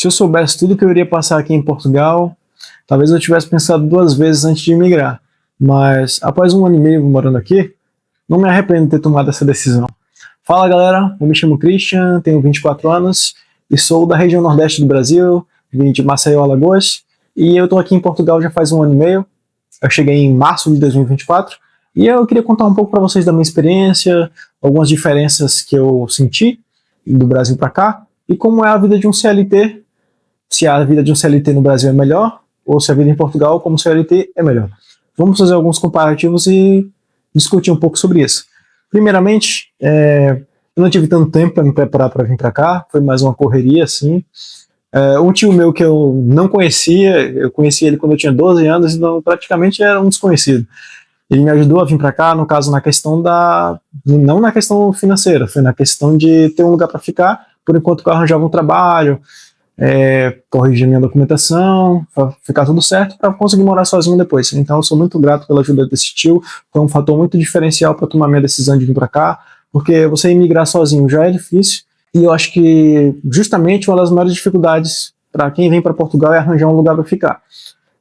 Se eu soubesse tudo que eu iria passar aqui em Portugal, talvez eu tivesse pensado duas vezes antes de migrar. Mas após um ano e meio morando aqui, não me arrependo de ter tomado essa decisão. Fala galera, eu me chamo Christian, tenho 24 anos e sou da região nordeste do Brasil, vim de Maceió, Alagoas, e eu estou aqui em Portugal já faz um ano e meio. Eu cheguei em março de 2024 e eu queria contar um pouco para vocês da minha experiência, algumas diferenças que eu senti do Brasil para cá e como é a vida de um CLT, se a vida de um CLT no Brasil é melhor ou se a vida em Portugal como CLT é melhor. Vamos fazer alguns comparativos e discutir um pouco sobre isso. Primeiramente, eu não tive tanto tempo para me preparar para vir para cá, foi mais uma correria assim. Um tio meu que eu não conhecia, eu conheci ele quando eu tinha 12 anos, então praticamente era um desconhecido. Ele me ajudou a vir para cá, no caso, na questão não na questão financeira, foi na questão de ter um lugar para ficar, por enquanto que eu arranjava um trabalho, corrigir minha documentação, para ficar tudo certo, para conseguir morar sozinho depois. Então eu sou muito grato pela ajuda desse tio, foi um fator muito diferencial para tomar minha decisão de vir para cá, porque você emigrar sozinho já é difícil, e eu acho que justamente uma das maiores dificuldades para quem vem para Portugal é arranjar um lugar para ficar.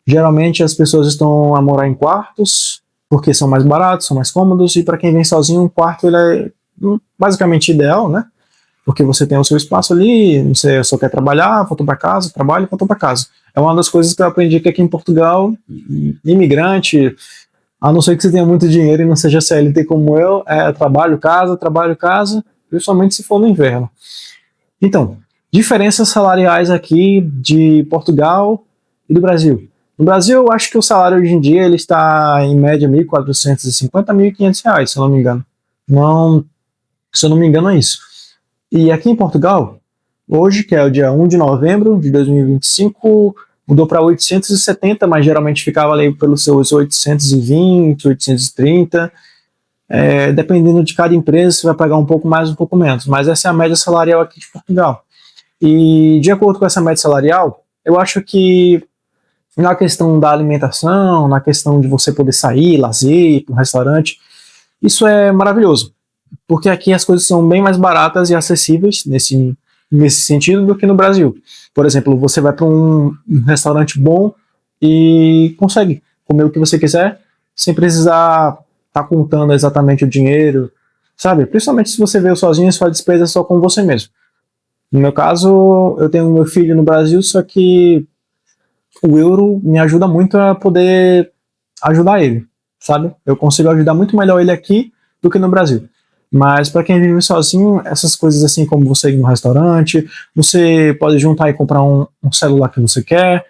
Geralmente as pessoas estão a morar em quartos, porque são mais baratos, são mais cômodos, e para quem vem sozinho, um quarto ele é basicamente ideal, né? Porque você tem o seu espaço ali, você só quer trabalhar, voltou para casa, trabalha, voltou para casa. É uma das coisas que eu aprendi que aqui em Portugal, imigrante, a não ser que você tenha muito dinheiro e não seja CLT como eu, trabalho, casa, principalmente se for no inverno. Então, diferenças salariais aqui de Portugal e do Brasil. No Brasil, eu acho que o salário hoje em dia ele está em média R$ 1.450 a R$ 1.500, se eu não me engano. Se eu não me engano é isso. E aqui em Portugal, hoje, que é o dia 1 de novembro de 2025, mudou para 870, mas geralmente ficava ali pelos seus 820, 830. Dependendo de cada empresa, você vai pagar um pouco mais, um pouco menos. Mas essa é a média salarial aqui de Portugal. E de acordo com essa média salarial, eu acho que na questão da alimentação, na questão de você poder sair, lazer, ir para um restaurante, isso é maravilhoso. Porque aqui as coisas são bem mais baratas e acessíveis nesse sentido do que no Brasil. Por exemplo, você vai para um restaurante bom e consegue comer o que você quiser, sem precisar estar contando exatamente o dinheiro, sabe? Principalmente se você veio sozinho, sua despesa é só com você mesmo. No meu caso, eu tenho meu filho no Brasil, só que o euro me ajuda muito a poder ajudar ele, sabe? Eu consigo ajudar muito melhor ele aqui do que no Brasil. Mas para quem vive sozinho, essas coisas assim como você ir no restaurante, você pode juntar e comprar um celular que você quer,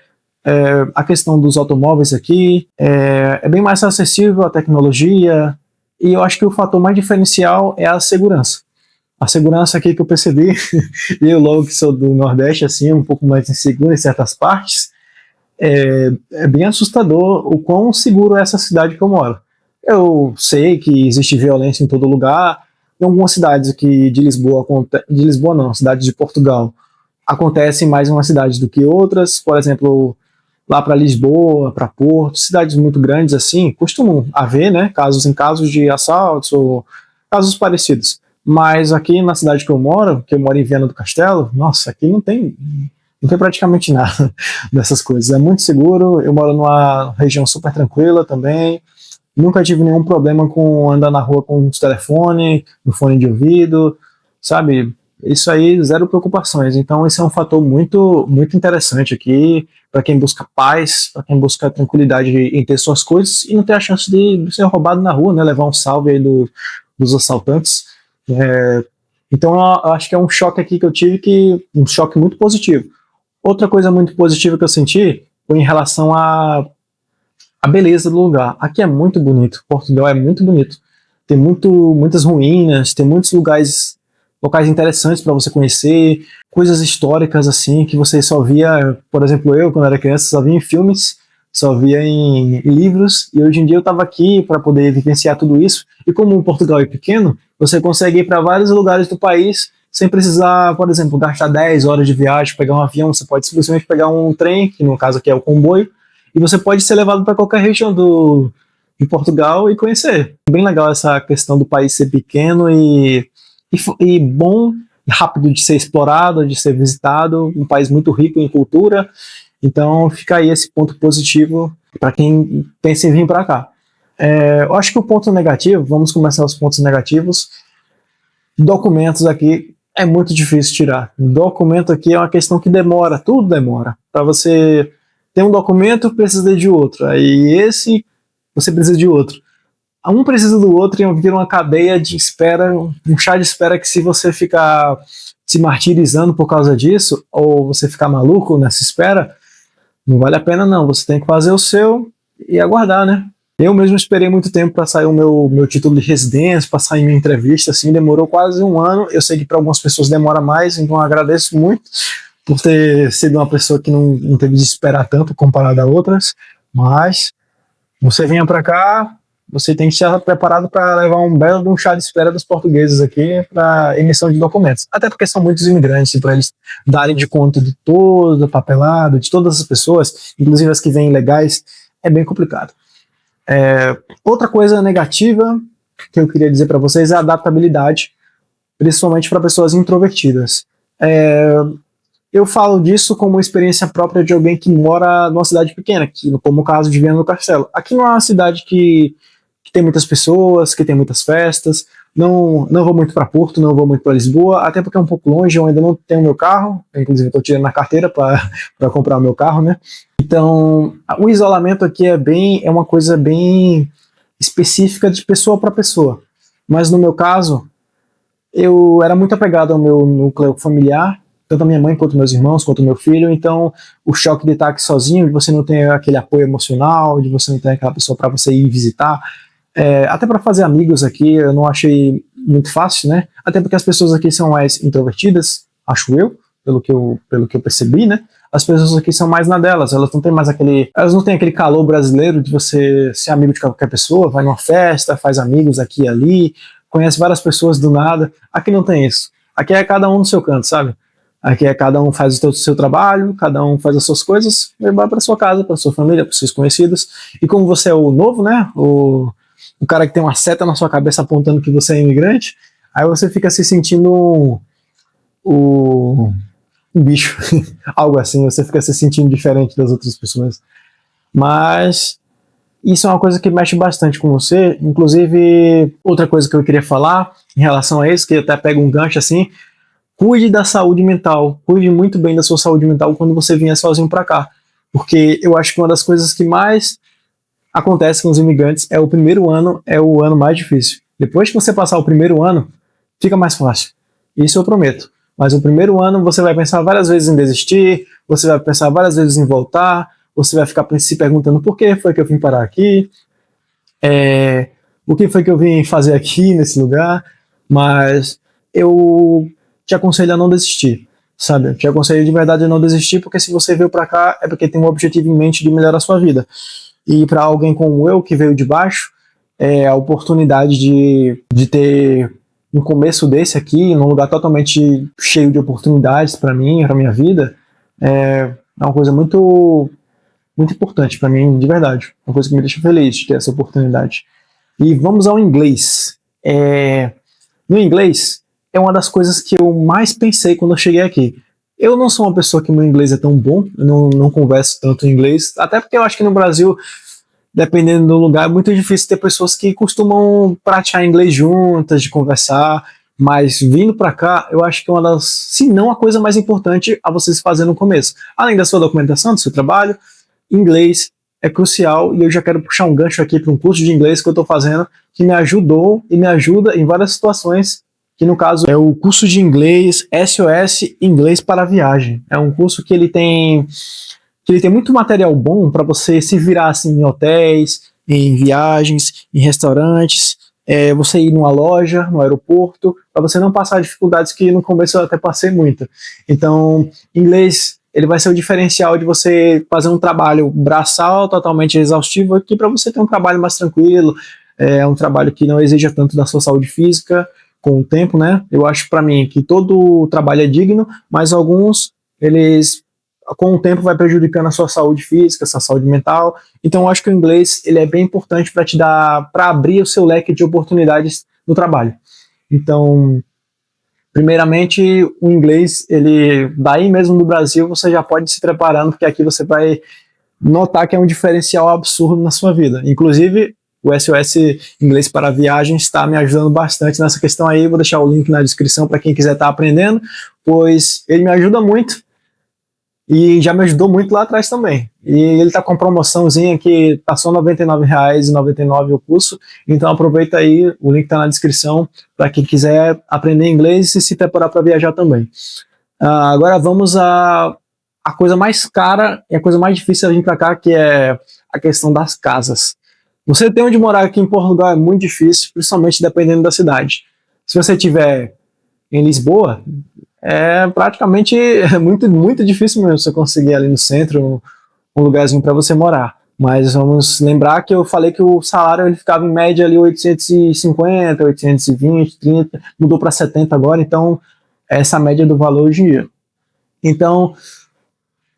a questão dos automóveis aqui, é bem mais acessível a tecnologia, e eu acho que o fator mais diferencial é a segurança. A segurança aqui que eu percebi, eu logo que sou do Nordeste, assim, um pouco mais inseguro em certas partes, é bem assustador o quão seguro é essa cidade que eu moro. Eu sei que existe violência em todo lugar. Em algumas cidades aqui de Lisboa não, cidades de Portugal, acontecem mais em umas cidades do que outras. Por exemplo, lá para Lisboa, para Porto, cidades muito grandes assim, costumam haver, né, casos de assaltos ou casos parecidos. Mas aqui na cidade que eu moro em Viana do Castelo, nossa, aqui não tem praticamente nada dessas coisas. É muito seguro, eu moro numa região super tranquila também. Nunca tive nenhum problema com andar na rua com os telefones, no fone de ouvido, sabe? Isso aí, zero preocupações. Então, esse é um fator muito, muito interessante aqui para quem busca paz, para quem busca tranquilidade em ter suas coisas e não ter a chance de ser roubado na rua, né? Levar um salve aí dos assaltantes. Então, eu acho que é um choque aqui que eu tive, um choque muito positivo. Outra coisa muito positiva que eu senti foi em relação a beleza do lugar. Aqui é muito bonito, Portugal é muito bonito. Tem muitas ruínas, tem muitos locais interessantes para você conhecer, coisas históricas assim que você só via, por exemplo, eu quando era criança só via em filmes, só via em livros, e hoje em dia eu estava aqui para poder vivenciar tudo isso. E como Portugal é pequeno, você consegue ir para vários lugares do país sem precisar, por exemplo, gastar 10 horas de viagem, pegar um avião. Você pode simplesmente pegar um trem, que no caso aqui é o comboio, e você pode ser levado para qualquer região de Portugal e conhecer. Bem legal essa questão do país ser pequeno e bom rápido de ser explorado, de ser visitado, um país muito rico em cultura. Então fica aí esse ponto positivo para quem pensa em vir para cá. Eu acho que o ponto negativo, vamos começar os pontos negativos. Documentos aqui é muito difícil tirar. Documento aqui é uma questão que demora, tudo demora. Para você ter um documento, precisa de outro. Aí esse, você precisa de outro. Um precisa do outro e vira uma cadeia de espera, um chá de espera que se você ficar se martirizando por causa disso, ou você ficar maluco nessa espera, não vale a pena não. Você tem que fazer o seu e aguardar, né? Eu mesmo esperei muito tempo para sair o meu título de residência, para sair minha entrevista, assim, demorou quase um ano. Eu sei que para algumas pessoas demora mais, então eu agradeço muito por ter sido uma pessoa que não teve de esperar tanto comparado a outras, mas você venha para cá, você tem que estar preparado para levar um belo chá de espera dos portugueses aqui para emissão de documentos. Até porque são muitos imigrantes, para eles darem de conta de todo o papelado, de todas as pessoas, inclusive as que vêm ilegais, é bem complicado. Outra coisa negativa que eu queria dizer para vocês é a adaptabilidade, principalmente para pessoas introvertidas. Eu falo disso como experiência própria de alguém que mora numa cidade pequena, como o caso de Viana do Castelo. Aqui não é uma cidade que tem muitas pessoas, que tem muitas festas. Não vou muito para Porto, não vou muito para Lisboa, até porque é um pouco longe, eu ainda não tenho meu carro, inclusive estou tirando na carteira para comprar o meu carro, né? Então, o isolamento aqui é uma coisa bem específica de pessoa para pessoa. Mas no meu caso, eu era muito apegado ao meu núcleo familiar, tanto a minha mãe quanto meus irmãos, quanto meu filho, então o choque de estar aqui sozinho, de você não ter aquele apoio emocional, de você não ter aquela pessoa para você ir visitar, até para fazer amigos aqui, eu não achei muito fácil, né? Até porque as pessoas aqui são mais introvertidas, acho eu, pelo que eu percebi, né? As pessoas aqui são mais na delas, elas não têm mais aquele calor brasileiro de você ser amigo de qualquer pessoa, vai numa festa, faz amigos aqui e ali, conhece várias pessoas do nada. Aqui não tem isso. Aqui é cada um no seu canto, sabe? Aqui é cada um faz o seu trabalho, cada um faz as suas coisas, e vai para sua casa, para sua família, para seus conhecidos. E como você é o novo, né? O cara que tem uma seta na sua cabeça apontando que você é imigrante, aí você fica se sentindo um bicho, algo assim, você fica se sentindo diferente das outras pessoas. Mas isso é uma coisa que mexe bastante com você. Inclusive, outra coisa que eu queria falar em relação a isso, que até pega um gancho assim, cuide da saúde mental, cuide muito bem da sua saúde mental quando você vier sozinho para cá, porque eu acho que uma das coisas que mais acontece com os imigrantes o primeiro ano é o ano mais difícil. Depois que você passar o primeiro ano, fica mais fácil. Isso eu prometo. Mas o primeiro ano você vai pensar várias vezes em desistir, você vai pensar várias vezes em voltar, você vai ficar se perguntando por que foi que eu vim parar aqui, o que foi que eu vim fazer aqui nesse lugar, mas eu te aconselho a não desistir, sabe? Eu te aconselho de verdade a não desistir, porque se você veio para cá é porque tem um objetivo em mente de melhorar a sua vida. E para alguém como eu, que veio de baixo, a oportunidade de ter um começo desse aqui, num lugar totalmente cheio de oportunidades para mim, para minha vida, é uma coisa muito, muito importante para mim, de verdade. Uma coisa que me deixa feliz de ter essa oportunidade. E vamos ao inglês. No inglês, é uma das coisas que eu mais pensei quando eu cheguei aqui. Eu não sou uma pessoa que meu inglês é tão bom, eu não converso tanto em inglês, até porque eu acho que no Brasil, dependendo do lugar, é muito difícil ter pessoas que costumam praticar inglês juntas, de conversar, mas vindo para cá, eu acho que é uma das, se não a coisa mais importante a vocês fazerem no começo. Além da sua documentação, do seu trabalho, inglês é crucial, e eu já quero puxar um gancho aqui para um curso de inglês que eu estou fazendo, que me ajudou e me ajuda em várias situações, que no caso é o curso de inglês SOS Inglês para Viagem. É um curso que ele tem muito material bom para você se virar assim, em hotéis, em viagens, em restaurantes, você ir numa loja, no aeroporto, para você não passar dificuldades que no começo eu até passei muito. Então, inglês, ele vai ser o diferencial de você fazer um trabalho braçal, totalmente exaustivo, aqui para você ter um trabalho mais tranquilo, um trabalho que não exija tanto da sua saúde física, com o tempo, né? Eu acho para mim que todo trabalho é digno, mas alguns, eles com o tempo vai prejudicando a sua saúde física, a sua saúde mental. Então eu acho que o inglês ele é bem importante para abrir o seu leque de oportunidades no trabalho. Então, Primeiramente, o inglês, ele daí mesmo do Brasil, você já pode ir se preparando, porque aqui você vai notar que é um diferencial absurdo na sua vida. Inclusive, o SOS Inglês para Viagens está me ajudando bastante nessa questão aí. Vou deixar o link na descrição para quem quiser estar aprendendo, pois ele me ajuda muito e já me ajudou muito lá atrás também. E ele está com uma promoçãozinha que está só R$ 99,99 o curso, então aproveita aí, o link está na descrição para quem quiser aprender inglês e se preparar para viajar também. Agora vamos a coisa mais cara e a coisa mais difícil de vir para cá, que é a questão das casas. Você ter onde morar aqui em Portugal é muito difícil, principalmente dependendo da cidade. Se você estiver em Lisboa, é praticamente muito difícil mesmo você conseguir ali no centro um lugarzinho para você morar. Mas vamos lembrar que eu falei que o salário ele ficava em média ali 850, 820, 30, mudou para 70 agora, então essa é a média do valor hoje em dia. Então,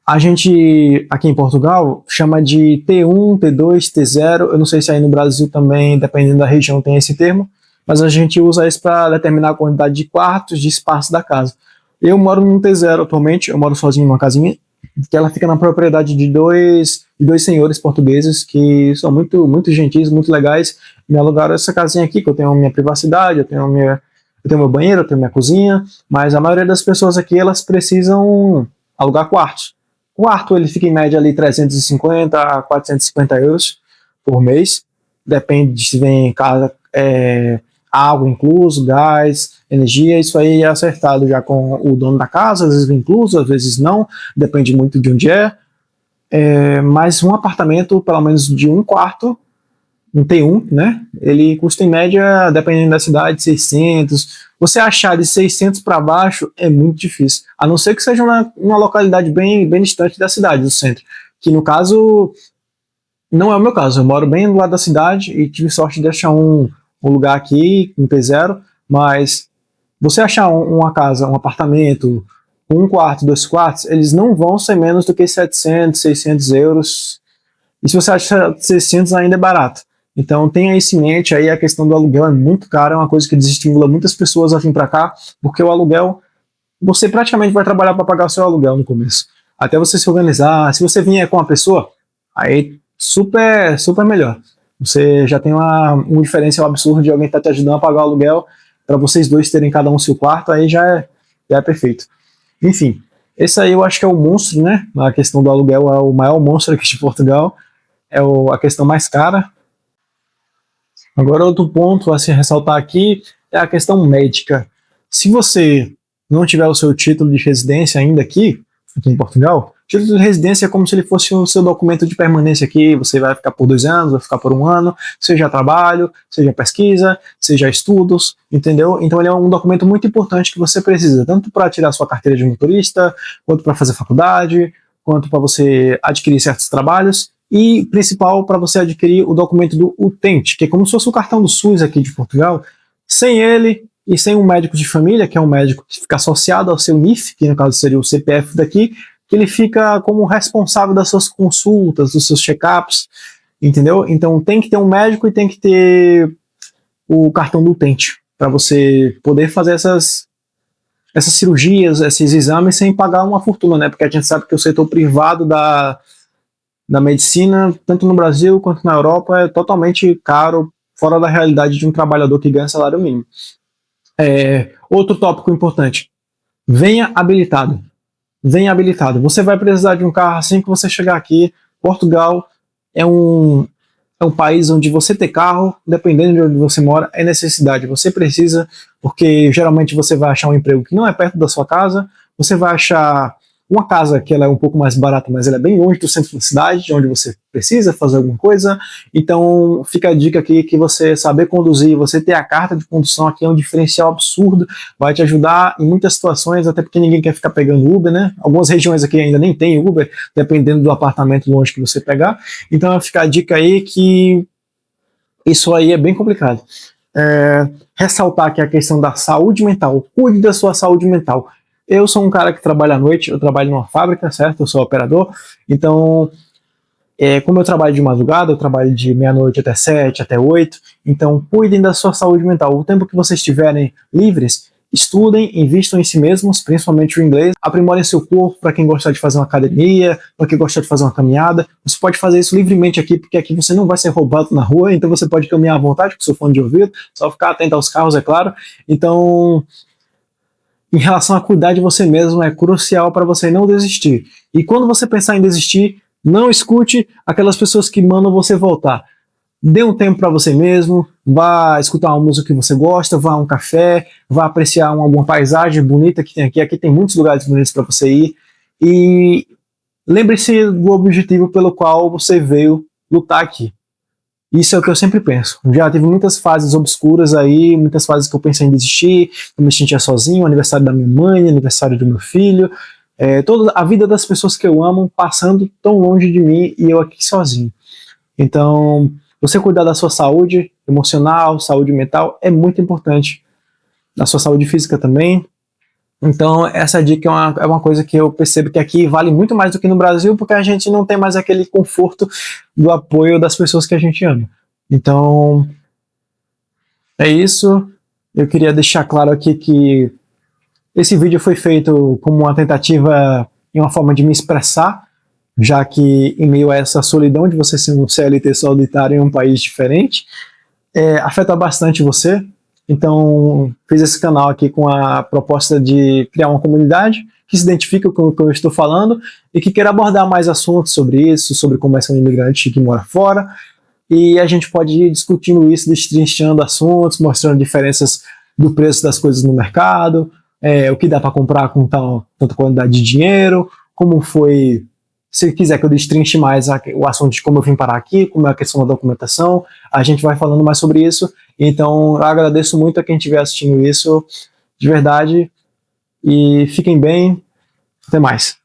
a gente, aqui em Portugal, chama de T1, T2, T0. Eu não sei se aí no Brasil também, dependendo da região, tem esse termo, mas a gente usa isso para determinar a quantidade de quartos, de espaço da casa. Eu moro no T0 atualmente, eu moro sozinho numa casinha, que ela fica na propriedade de dois senhores portugueses que são muito gentis, muito legais. Me alugaram essa casinha aqui, que eu tenho a minha privacidade, eu tenho meu banheiro, eu tenho minha cozinha, mas a maioria das pessoas aqui, elas precisam alugar quartos. O quarto ele fica em média ali 350 a 450 euros por mês, depende de se vem casa, água incluso, gás, energia, isso aí é acertado já com o dono da casa, às vezes vem incluso, às vezes não, depende muito de onde mas um apartamento, pelo menos de um quarto, um T1, né, ele custa em média, dependendo da cidade, 600. Você achar de 600 para baixo é muito difícil, a não ser que seja uma localidade bem distante da cidade, do centro, que no caso, não é o meu caso, eu moro bem do lado da cidade e tive sorte de achar um lugar aqui, um T0, mas você achar uma casa, um apartamento, um quarto, dois quartos, eles não vão ser menos do que 700, 600 euros, e se você acha 600 ainda é barato. Então tenha isso em mente, aí a questão do aluguel é muito cara, é uma coisa que desestimula muitas pessoas a vir para cá, porque o aluguel, você praticamente vai trabalhar para pagar o seu aluguel no começo, até você se organizar. Se você vier com uma pessoa, aí super melhor. Você já tem um diferencial absurdo de alguém que está te ajudando a pagar o aluguel, para vocês dois terem cada um seu quarto, aí já é perfeito. Enfim, esse aí eu acho que é o monstro, né? A questão do aluguel é o maior monstro aqui de Portugal, é a questão mais cara. Agora, outro ponto a se ressaltar aqui é a questão médica. Se você não tiver o seu título de residência ainda aqui em Portugal, título de residência é como se ele fosse o seu documento de permanência aqui. Você vai ficar por 2 anos, vai ficar por 1 ano, seja trabalho, seja pesquisa, seja estudos, entendeu? Então ele é um documento muito importante que você precisa, tanto para tirar sua carteira de motorista, quanto para fazer faculdade, quanto para você adquirir certos trabalhos, e principal para você adquirir o documento do utente, que é como se fosse o cartão do SUS aqui de Portugal. Sem ele e sem um médico de família, que é um médico que fica associado ao seu NIF, que no caso seria o CPF daqui, que ele fica como responsável das suas consultas, dos seus check-ups, entendeu? Então tem que ter um médico e tem que ter o cartão do utente, para você poder fazer essas cirurgias, esses exames sem pagar uma fortuna, né? Porque a gente sabe que o setor privado da medicina, tanto no Brasil quanto na Europa, é totalmente caro, fora da realidade de um trabalhador que ganha salário mínimo. Outro tópico importante, venha habilitado. Venha habilitado. Você vai precisar de um carro assim que você chegar aqui. Portugal é um país onde você ter carro, dependendo de onde você mora, é necessidade. Você precisa, porque geralmente você vai achar um emprego que não é perto da sua casa, você vai achar uma casa que ela é um pouco mais barata, mas ela é bem longe do centro da cidade, de onde você precisa fazer alguma coisa. Então fica a dica aqui que você saber conduzir, você ter a carta de condução aqui é um diferencial absurdo, vai te ajudar em muitas situações, até porque ninguém quer ficar pegando Uber, né? Algumas regiões aqui ainda nem tem Uber, dependendo do apartamento longe que você pegar. Então fica a dica aí que isso aí é bem complicado. Ressaltar que a questão da saúde mental, cuide da sua saúde mental. Eu sou um cara que trabalha à noite, eu trabalho numa fábrica, certo? Eu sou operador, então, como eu trabalho de madrugada, eu trabalho de meia-noite até 7, até 8, então cuidem da sua saúde mental. O tempo que vocês estiverem livres, estudem, invistam em si mesmos, principalmente o inglês, aprimorem seu corpo para quem gostar de fazer uma academia, para quem gostar de fazer uma caminhada. Você pode fazer isso livremente aqui, porque aqui você não vai ser roubado na rua, então você pode caminhar à vontade com seu fone de ouvido, só ficar atento aos carros, é claro. Então, em relação a cuidar de você mesmo, é crucial para você não desistir. E quando você pensar em desistir, não escute aquelas pessoas que mandam você voltar. Dê um tempo para você mesmo, vá escutar uma música que você gosta, vá a um café, vá apreciar alguma paisagem bonita que tem aqui. Aqui tem muitos lugares bonitos para você ir. E lembre-se do objetivo pelo qual você veio lutar aqui. Isso é o que eu sempre penso. Já tive muitas fases obscuras aí, muitas fases que eu pensei em desistir, eu me sentia sozinho, aniversário da minha mãe, aniversário do meu filho, toda a vida das pessoas que eu amo passando tão longe de mim e eu aqui sozinho. Então, você cuidar da sua saúde emocional, saúde mental, é muito importante. Da sua saúde física também. Então, essa dica é uma coisa que eu percebo que aqui vale muito mais do que no Brasil, porque a gente não tem mais aquele conforto do apoio das pessoas que a gente ama. Então, é isso. Eu queria deixar claro aqui que esse vídeo foi feito como uma tentativa e uma forma de me expressar, já que em meio a essa solidão de você ser um CLT solitário em um país diferente, afeta bastante você. Então, fiz esse canal aqui com a proposta de criar uma comunidade que se identifica com o que eu estou falando e que queira abordar mais assuntos sobre isso, sobre como é ser um imigrante que mora fora. E a gente pode ir discutindo isso, destrinchando assuntos, mostrando diferenças do preço das coisas no mercado, o que dá para comprar com tanta quantidade de dinheiro, como foi... Se quiser que eu destrinche mais o assunto de como eu vim parar aqui, como é a questão da documentação, a gente vai falando mais sobre isso. Então, eu agradeço muito a quem estiver assistindo isso, de verdade. E fiquem bem. Até mais.